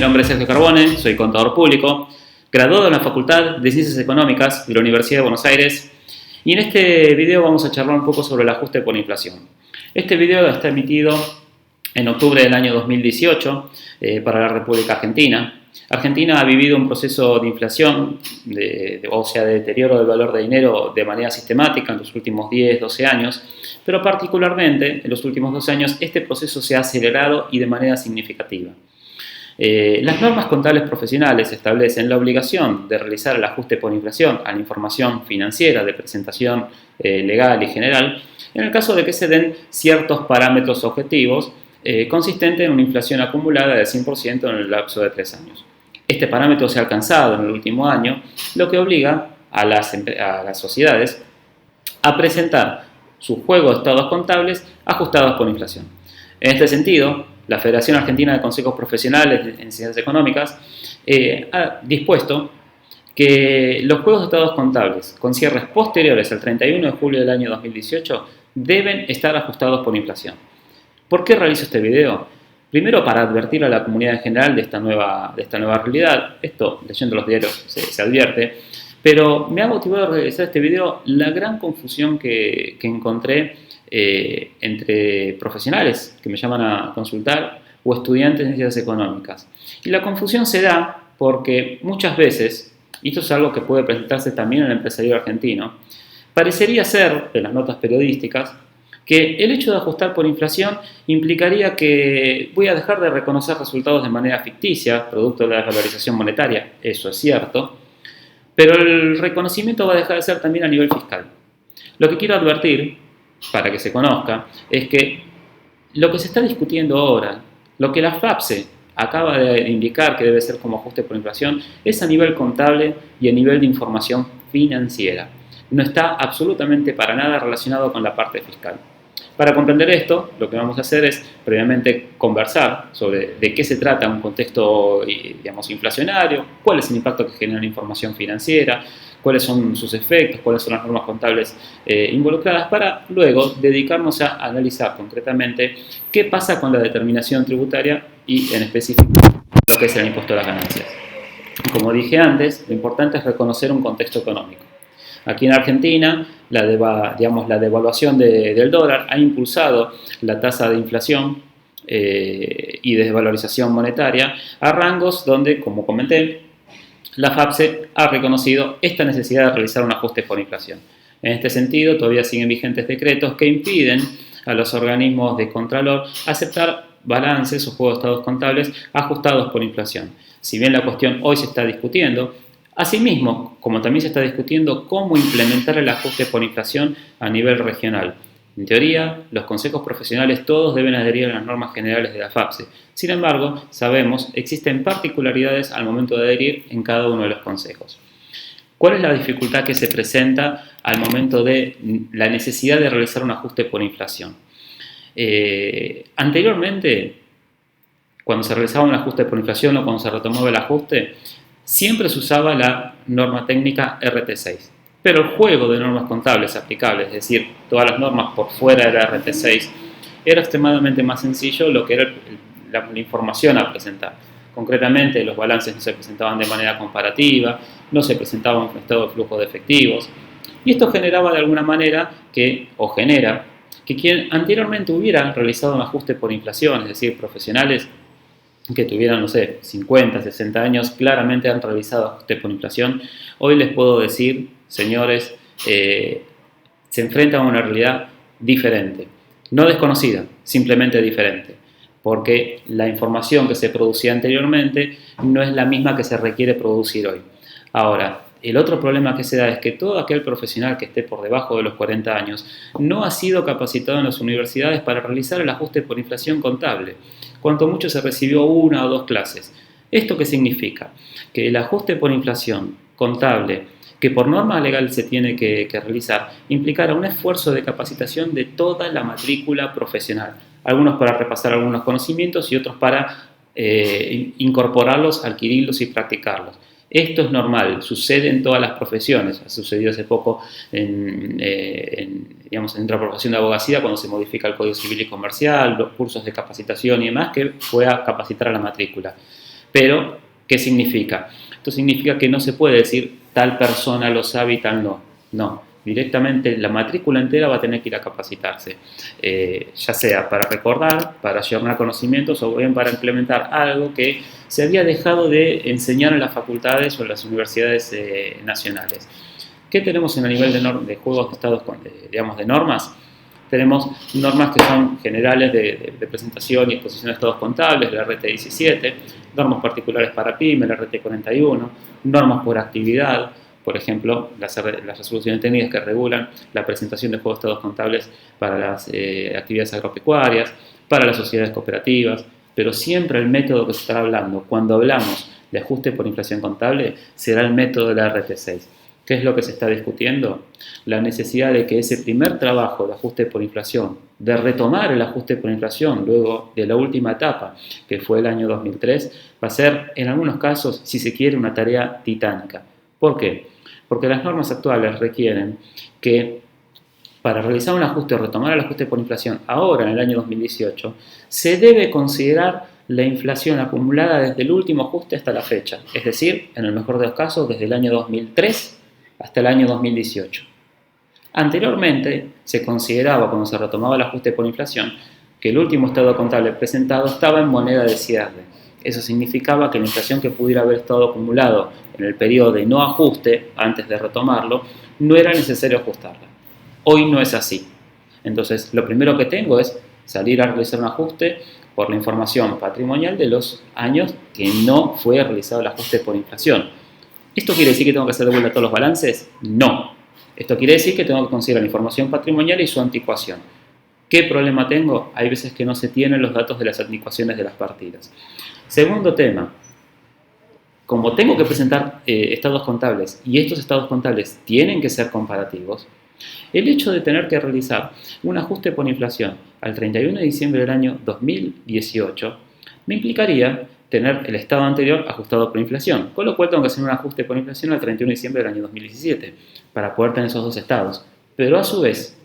nombre es Sergio Carbone, soy contador público, graduado en la Facultad de Ciencias Económicas de la Universidad de Buenos Aires, y en este video vamos a charlar un poco sobre el ajuste por inflación. Este video está emitido en octubre del año 2018 para la República Argentina. Argentina ha vivido un proceso de inflación, o sea, de deterioro del valor de dinero de manera sistemática en los últimos 10-12 años, pero particularmente en los últimos 2 años este proceso se ha acelerado y de manera significativa. Las normas contables profesionales establecen la obligación de realizar el ajuste por inflación a la información financiera de presentación legal y general en el caso de que se den ciertos parámetros objetivos consistentes en una inflación acumulada de 100% en el lapso de 3 años. Este parámetro se ha alcanzado en el último año, lo que obliga a las sociedades a presentar su juego de estados contables ajustados por inflación. En este sentido, la Federación Argentina de Consejos Profesionales en Ciencias Económicas ha dispuesto que los juegos de estados contables con cierres posteriores al 31 de julio del año 2018 deben estar ajustados por inflación. ¿Por qué realizo este video? Primero, para advertir a la comunidad en general de esta nueva realidad. Esto, leyendo los diarios, se advierte. Pero me ha motivado a realizar este video la gran confusión que encontré entre profesionales que me llaman a consultar o estudiantes de ciencias económicas. Y la confusión se da porque muchas veces, y esto es algo que puede presentarse también en el empresariado argentino, parecería ser, de las notas periodísticas, que el hecho de ajustar por inflación implicaría que voy a dejar de reconocer resultados de manera ficticia, producto de la desvalorización monetaria. Eso es cierto, pero el reconocimiento va a dejar de ser también a nivel fiscal. Lo que quiero advertir, para que se conozca, es que lo que se está discutiendo ahora, lo que la FAPSE acaba de indicar que debe ser como ajuste por inflación, es a nivel contable y a nivel de información financiera. No está absolutamente para nada relacionado con la parte fiscal. Para comprender esto, lo que vamos a hacer es previamente conversar sobre de qué se trata un contexto, digamos, inflacionario, cuál es el impacto que genera la información financiera, cuáles son sus efectos, cuáles son las normas contables involucradas, para luego dedicarnos a analizar concretamente qué pasa con la determinación tributaria y en específico lo que es el impuesto a las ganancias. Como dije antes, lo importante es reconocer un contexto económico. Aquí en Argentina, la devaluación del dólar ha impulsado la tasa de inflación y de desvalorización monetaria a rangos donde, como comenté, la FAPSE ha reconocido esta necesidad de realizar un ajuste por inflación. En este sentido, todavía siguen vigentes decretos que impiden a los organismos de contralor aceptar balances o juegos de estados contables ajustados por inflación. Si bien la cuestión hoy se está discutiendo, asimismo, como también se está discutiendo cómo implementar el ajuste por inflación a nivel regional. En teoría, los consejos profesionales todos deben adherir a las normas generales de la FAPSE. Sin embargo, sabemos, existen particularidades al momento de adherir en cada uno de los consejos. ¿Cuál es la dificultad que se presenta al momento de la necesidad de realizar un ajuste por inflación? Anteriormente, cuando se realizaba un ajuste por inflación o cuando se retomaba el ajuste, siempre se usaba la norma técnica RT6. Pero el juego de normas contables aplicables, es decir, todas las normas por fuera de la RT6, era extremadamente más sencillo lo que era la información a presentar. Concretamente, los balances no se presentaban de manera comparativa, no se presentaban un estado de flujo de efectivos. Y esto generaba de alguna manera genera que quien anteriormente hubiera realizado un ajuste por inflación, es decir, profesionales que tuvieran, no sé, 50, 60 años, claramente han realizado ajuste por inflación. Hoy les puedo decir, señores, se enfrentan a una realidad diferente, no desconocida, simplemente diferente, porque la información que se producía anteriormente no es la misma que se requiere producir hoy. Ahora, el otro problema que se da es que todo aquel profesional que esté por debajo de los 40 años no ha sido capacitado en las universidades para realizar el ajuste por inflación contable. Cuanto mucho se recibió 1 o 2 clases. ¿Esto qué significa? Que el ajuste por inflación contable, que por norma legal se tiene que realizar, implicará un esfuerzo de capacitación de toda la matrícula profesional. Algunos para repasar algunos conocimientos y otros para incorporarlos, adquirirlos y practicarlos. Esto es normal, sucede en todas las profesiones. Ha sucedido hace poco en otra profesión de abogacía cuando se modifica el Código Civil y Comercial, los cursos de capacitación y demás, que fue a capacitar a la matrícula. Pero, ¿qué significa? Esto significa que no se puede decir tal persona lo sabe y tal no. No, directamente la matrícula entera va a tener que ir a capacitarse, ya sea para recordar, para ayornar conocimientos o bien para implementar algo que se había dejado de enseñar en las facultades o en las universidades nacionales. ¿Qué tenemos en el nivel de juegos de estados, digamos, de normas? Tenemos normas que son generales de presentación y exposición de estados contables, la RT 17, normas particulares para PYME, la RT 41, normas por actividad, por ejemplo, las resoluciones técnicas que regulan la presentación de juegos de estados contables para las actividades agropecuarias, para las sociedades cooperativas, pero siempre el método que se estará hablando cuando hablamos de ajuste por inflación contable será el método de la RT 6. ¿Qué es lo que se está discutiendo? La necesidad de que ese primer trabajo de ajuste por inflación, de retomar el ajuste por inflación luego de la última etapa, que fue el año 2003, va a ser en algunos casos, si se quiere, una tarea titánica. ¿Por qué? Porque las normas actuales requieren que para realizar un ajuste o retomar el ajuste por inflación ahora, en el año 2018, se debe considerar la inflación acumulada desde el último ajuste hasta la fecha, es decir, en el mejor de los casos, desde el año 2003 hasta el año 2018. Anteriormente, se consideraba, cuando se retomaba el ajuste por inflación, que el último estado contable presentado estaba en moneda de cierre. Eso significaba que la inflación que pudiera haber estado acumulado en el periodo de no ajuste, antes de retomarlo, no era necesario ajustarla. Hoy no es así. Entonces, lo primero que tengo es salir a realizar un ajuste por la información patrimonial de los años que no fue realizado el ajuste por inflación. ¿Esto quiere decir que tengo que hacer de vuelta todos los balances? No. Esto quiere decir que tengo que considerar la información patrimonial y su anticuación. ¿Qué problema tengo? Hay veces que no se tienen los datos de las anticuaciones de las partidas. Segundo tema, como tengo que presentar estados contables y estos estados contables tienen que ser comparativos, el hecho de tener que realizar un ajuste por inflación al 31 de diciembre del año 2018 me implicaría tener el estado anterior ajustado por inflación, con lo cual tengo que hacer un ajuste por inflación al 31 de diciembre del año 2017 para poder tener esos dos estados. Pero a su vez,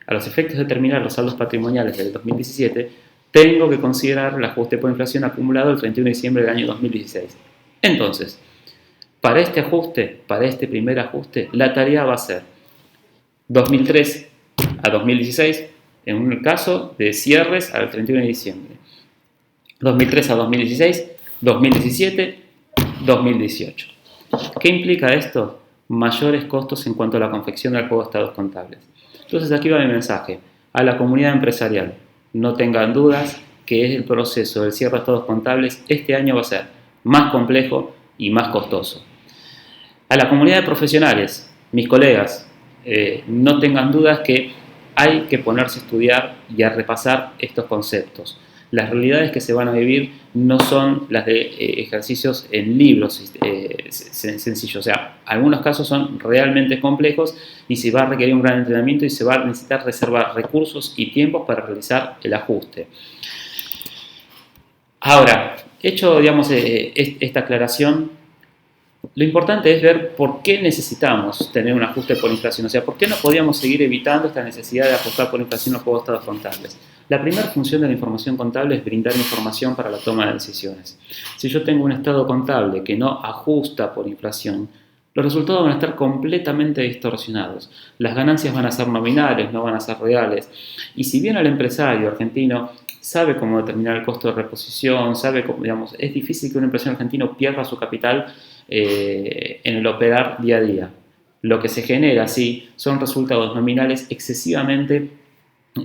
a los efectos de determinar los saldos patrimoniales del 2017, tengo que considerar el ajuste por inflación acumulado el 31 de diciembre del año 2016. Entonces, para este ajuste, para este primer ajuste, la tarea va a ser 2003 a 2016, en un caso de cierres al 31 de diciembre. 2003 a 2016, 2017, 2018. ¿Qué implica esto? Mayores costos en cuanto a la confección del juego de estados contables. Entonces aquí va mi mensaje a la comunidad empresarial. No tengan dudas que el proceso del cierre de estados contables este año va a ser más complejo y más costoso. A la comunidad de profesionales, mis colegas, no tengan dudas que hay que ponerse a estudiar y a repasar estos conceptos. Las realidades que se van a vivir no son las de ejercicios en libros sencillos. O sea, algunos casos son realmente complejos y se va a requerir un gran entrenamiento y se va a necesitar reservar recursos y tiempos para realizar el ajuste. Ahora, hecho, digamos, esta aclaración, lo importante es ver por qué necesitamos tener un ajuste por inflación. O sea, por qué no podíamos seguir evitando esta necesidad de ajustar por inflación los juegos de estados contables. La primera función de la información contable es brindar información para la toma de decisiones. Si yo tengo un estado contable que no ajusta por inflación, los resultados van a estar completamente distorsionados. Las ganancias van a ser nominales, no van a ser reales. Y si bien el empresario argentino sabe cómo determinar el costo de reposición, sabe cómo, digamos, es difícil que un empresario argentino pierda su capital en el operar día a día. Lo que se genera, sí, son resultados nominales excesivamente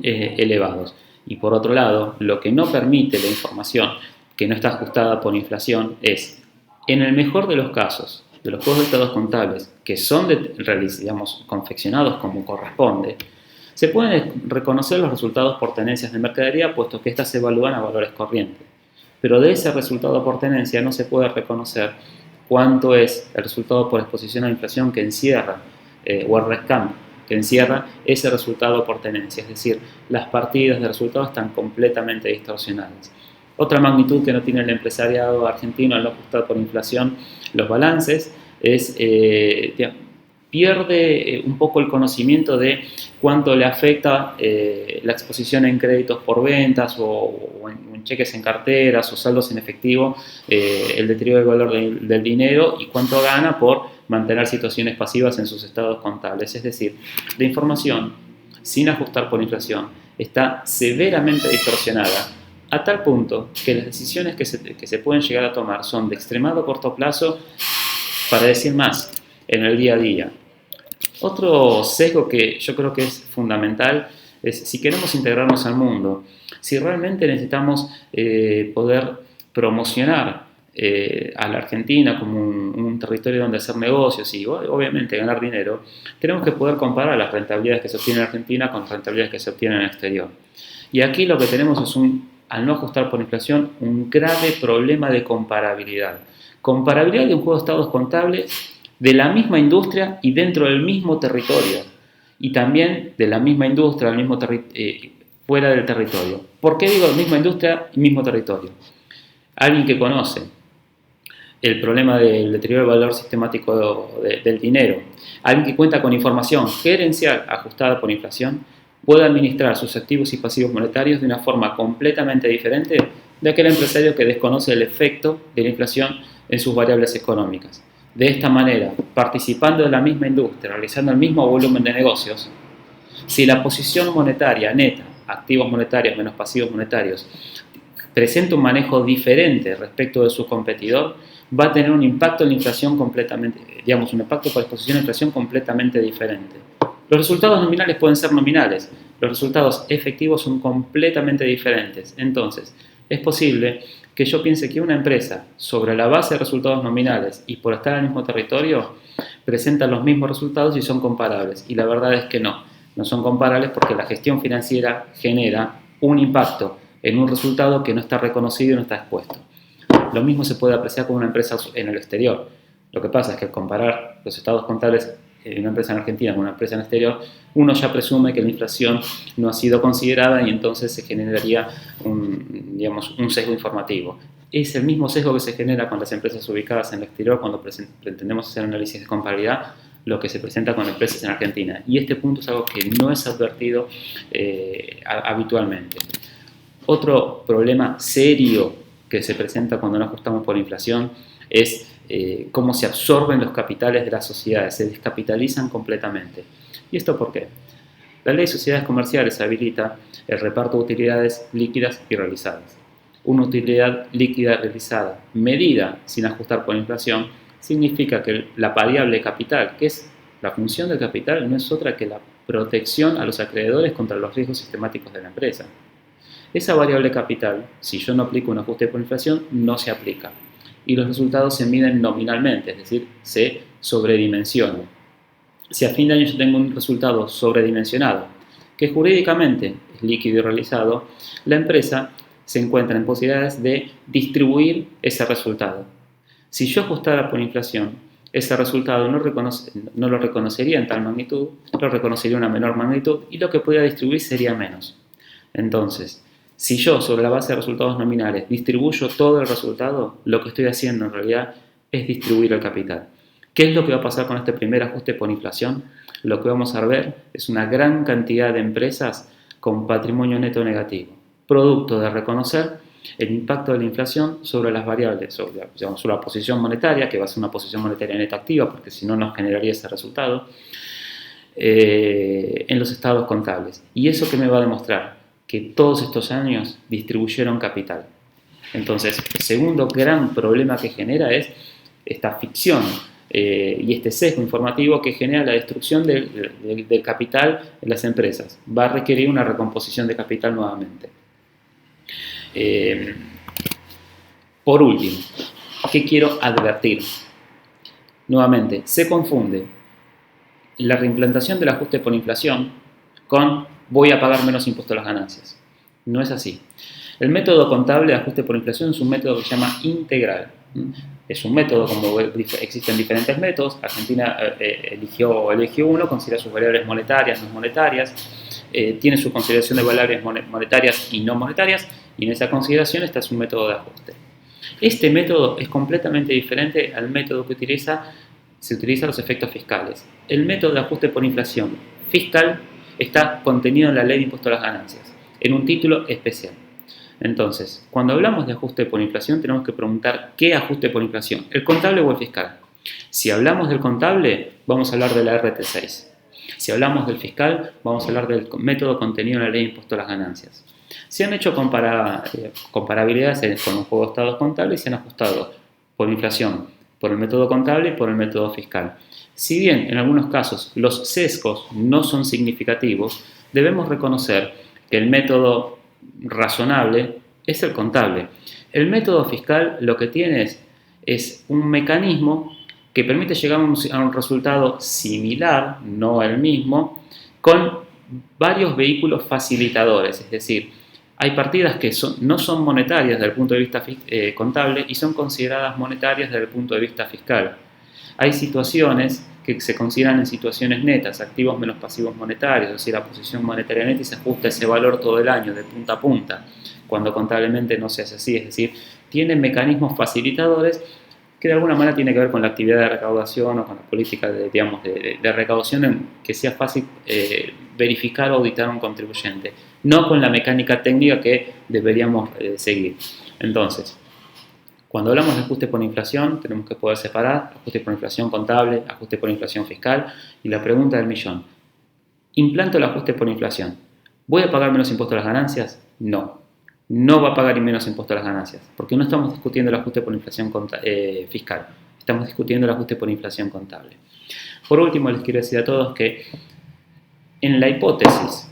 elevados. Y por otro lado, lo que no permite la información que no está ajustada por inflación es, en el mejor de los casos, de los juegos de estados contables que son digamos, confeccionados como corresponde, se pueden reconocer los resultados por tenencias de mercadería, puesto que éstas se evalúan a valores corrientes. Pero de ese resultado por tenencia no se puede reconocer cuánto es el resultado por exposición a la inflación que encierra, o el RESCAM, que encierra ese resultado por tenencia. Es decir, las partidas de resultados están completamente distorsionadas. Otra magnitud que no tiene el empresariado argentino al no ajustar por inflación los balances es pierde un poco el conocimiento de cuánto le afecta la exposición en créditos por ventas o en cheques en carteras o saldos en efectivo, el deterioro del valor del dinero y cuánto gana por mantener situaciones pasivas en sus estados contables. Es decir, la información, sin ajustar por inflación, está severamente distorsionada a tal punto que las decisiones que se pueden llegar a tomar son de extremado corto plazo, para decir más, en el día a día. Otro sesgo que yo creo que es fundamental es si queremos integrarnos al mundo, si realmente necesitamos poder promocionar a la Argentina como un territorio donde hacer negocios y obviamente ganar dinero, tenemos que poder comparar las rentabilidades que se obtienen en Argentina con las rentabilidades que se obtienen en el exterior. Y aquí lo que tenemos es, al no ajustar por inflación, un grave problema de comparabilidad. Comparabilidad de un juego de estados contables de la misma industria y dentro del mismo territorio. Y también de la misma industria, fuera del territorio. ¿Por qué digo misma industria y mismo territorio? Alguien que conoce el problema del deterioro del valor sistemático del dinero, alguien que cuenta con información gerencial ajustada por inflación, puede administrar sus activos y pasivos monetarios de una forma completamente diferente de aquel empresario que desconoce el efecto de la inflación en sus variables económicas. De esta manera, participando de la misma industria, realizando el mismo volumen de negocios, si la posición monetaria neta, activos monetarios menos pasivos monetarios, presenta un manejo diferente respecto de su competidor, va a tener un impacto en la inflación completamente, un impacto por exposición a la inflación completamente diferente. Los resultados nominales pueden ser nominales, los resultados efectivos son completamente diferentes. Entonces, es posible que yo piense que una empresa, sobre la base de resultados nominales y por estar en el mismo territorio, presenta los mismos resultados y son comparables. Y la verdad es que no son comparables porque la gestión financiera genera un impacto en un resultado que no está reconocido y no está expuesto. Lo mismo se puede apreciar con una empresa en el exterior. Lo que pasa es que al comparar los estados contables de una empresa en Argentina con una empresa en el exterior, uno ya presume que la inflación no ha sido considerada y entonces se generaría un sesgo informativo. Es el mismo sesgo que se genera con las empresas ubicadas en el exterior cuando pretendemos hacer análisis de comparabilidad, lo que se presenta con empresas en Argentina. Y este punto es algo que no es advertido habitualmente. Otro problema serio que se presenta cuando no ajustamos por inflación es cómo se absorben los capitales de las sociedades, se descapitalizan completamente. ¿Y esto por qué? La ley de sociedades comerciales habilita el reparto de utilidades líquidas y realizadas. Una utilidad líquida realizada medida sin ajustar por inflación significa que la variable capital, que es la función del capital, no es otra que la protección a los acreedores contra los riesgos sistemáticos de la empresa. Esa variable capital, si yo no aplico un ajuste por inflación, no se aplica. Y los resultados se miden nominalmente, es decir, se sobredimensionan. Si a fin de año yo tengo un resultado sobredimensionado, que jurídicamente es líquido y realizado, la empresa se encuentra en posibilidades de distribuir ese resultado. Si yo ajustara por inflación, ese resultado no lo reconocería en tal magnitud, lo reconocería en una menor magnitud y lo que podría distribuir sería menos. Entonces, si yo, sobre la base de resultados nominales, distribuyo todo el resultado, lo que estoy haciendo en realidad es distribuir el capital. ¿Qué es lo que va a pasar con este primer ajuste por inflación? Lo que vamos a ver es una gran cantidad de empresas con patrimonio neto negativo, producto de reconocer el impacto de la inflación sobre las variables, sobre la posición monetaria, que va a ser una posición monetaria neta activa, porque si no nos generaría ese resultado, en los estados contables. ¿Y eso qué me va a demostrar? Que todos estos años distribuyeron capital. Entonces, el segundo gran problema que genera es esta ficción y este sesgo informativo que genera la destrucción del capital en las empresas. Va a requerir una recomposición de capital nuevamente. Por último, ¿qué quiero advertir? Nuevamente, se confunde la reimplantación del ajuste por inflación con voy a pagar menos impuestos a las ganancias. No es así. El método contable de ajuste por inflación es un método que se llama integral. Es un método, como existen diferentes métodos, Argentina eligió uno, considera sus variables monetarias, no monetarias, tiene su consideración de variables monetarias y no monetarias, y en esa consideración está su método de ajuste. Este método es completamente diferente al método que utiliza se utilizan los efectos fiscales. El método de ajuste por inflación fiscal está contenido en la Ley de Impuesto a las Ganancias, en un título especial. Entonces, cuando hablamos de ajuste por inflación, tenemos que preguntar ¿qué ajuste por inflación? ¿El contable o el fiscal? Si hablamos del contable, vamos a hablar de la RT6. Si hablamos del fiscal, vamos a hablar del método contenido en la Ley de Impuesto a las Ganancias. Se han hecho comparabilidades con un juego de estados contables y se han ajustado por inflación por el método contable y por el método fiscal. Si bien en algunos casos los sesgos no son significativos, debemos reconocer que el método razonable es el contable. El método fiscal lo que tiene es un mecanismo que permite llegar a un resultado similar, no el mismo, con varios vehículos facilitadores, es decir, hay partidas que no son monetarias desde el punto de vista contable y son consideradas monetarias desde el punto de vista fiscal. Hay situaciones que se consideran en situaciones netas, activos menos pasivos monetarios, es decir, la posición monetaria neta y se ajusta ese valor todo el año de punta a punta, cuando contablemente no se hace así, es decir, tienen mecanismos facilitadores que de alguna manera tiene que ver con la actividad de recaudación o con la política de recaudación en que sea fácil verificar o auditar a un contribuyente, no con la mecánica técnica que deberíamos seguir. Entonces, cuando hablamos de ajuste por inflación, tenemos que poder separar ajuste por inflación contable, ajuste por inflación fiscal y la pregunta del millón. ¿Implanto el ajuste por inflación? ¿Voy a pagar menos impuestos a las ganancias? No. No va a pagar menos impuestos a las ganancias, porque no estamos discutiendo el ajuste por inflación fiscal, estamos discutiendo el ajuste por inflación contable. Por último, les quiero decir a todos que en la hipótesis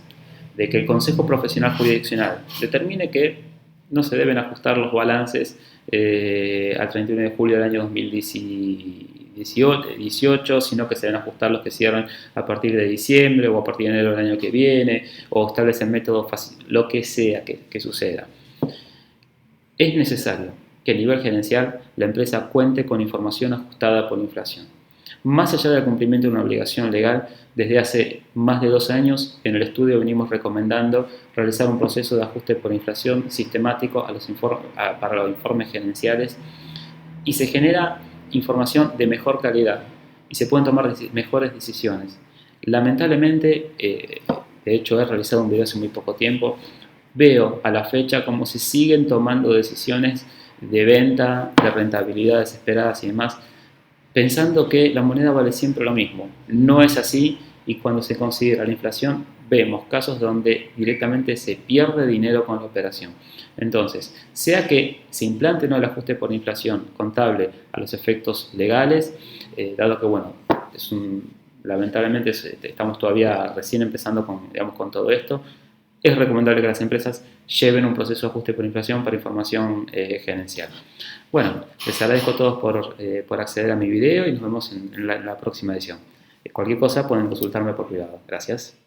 de que el Consejo Profesional Jurisdiccional determine que no se deben ajustar los balances al 31 de julio del año 2018, sino que se deben ajustar los que cierran a partir de diciembre o a partir de enero del año que viene, o establecen métodos fáciles, lo que sea que suceda. Es necesario que a nivel gerencial la empresa cuente con información ajustada por inflación. Más allá del cumplimiento de una obligación legal, desde hace más de 2 años en el estudio venimos recomendando realizar un proceso de ajuste por inflación sistemático para los informes gerenciales y se genera información de mejor calidad y se pueden tomar mejores decisiones. Lamentablemente, de hecho he realizado un video hace muy poco tiempo, veo a la fecha como se siguen tomando decisiones de venta, de rentabilidad desesperadas y demás, pensando que la moneda vale siempre lo mismo. No es así y cuando se considera la inflación vemos casos donde directamente se pierde dinero con la operación. Entonces, sea que se implante o no el ajuste por inflación contable a los efectos legales, dado que, bueno, lamentablemente estamos todavía recién empezando con todo esto, es recomendable que las empresas lleven un proceso de ajuste por inflación para información gerencial. Bueno, les agradezco a todos por acceder a mi video y nos vemos en la próxima edición. Cualquier cosa pueden consultarme por privado. Gracias.